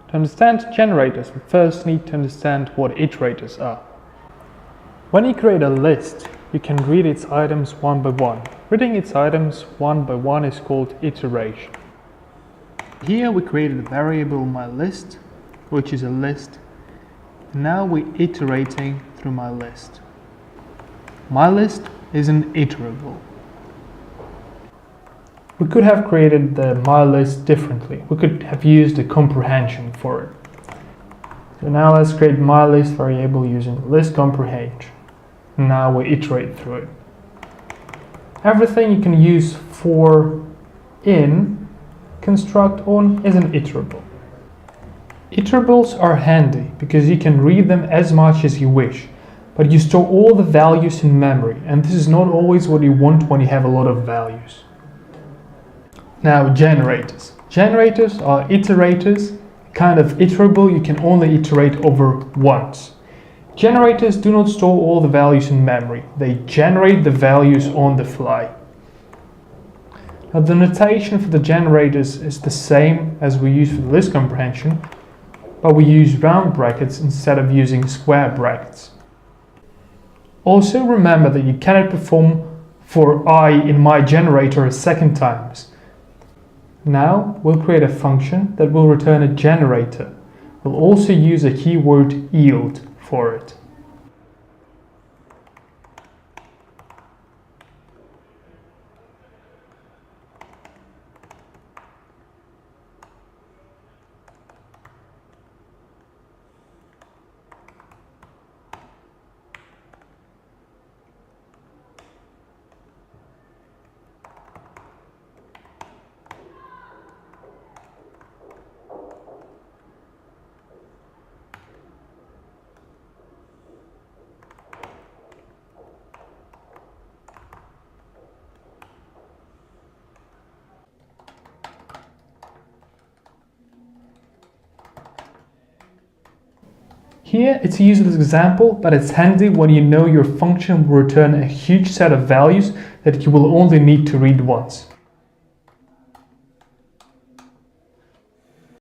To understand generators, we first need to understand what iterators are. When you create a list, you can read its items one by one. Reading its items one by one is called iteration. Here we created a variable mylist, which is a list. Now we're iterating through mylist. Mylist is an iterable. We could have created the mylist differently. We could have used a comprehension for it. So now let's create mylist variable using list comprehension. Now we iterate through it. Everything you can use for in construct on is an iterable. Iterables are handy because you can read them as much as you wish, but you store all the values in memory, and this is not always what you want when you have a lot of values. Now, generators. Generators are iterators, kind of iterable you can only iterate over once. Generators do not store all the values in memory. They generate the values on the fly. Now, the notation for the generators is the same as we use for the list comprehension, but we use round brackets instead of using square brackets. Also remember that you cannot perform for I in mygenerator a second time. Now we'll create a function that will return a generator. We'll also use a keyword yield for it. Here it's a useless example, but it's handy when you know your function will return a huge set of values that you will only need to read once.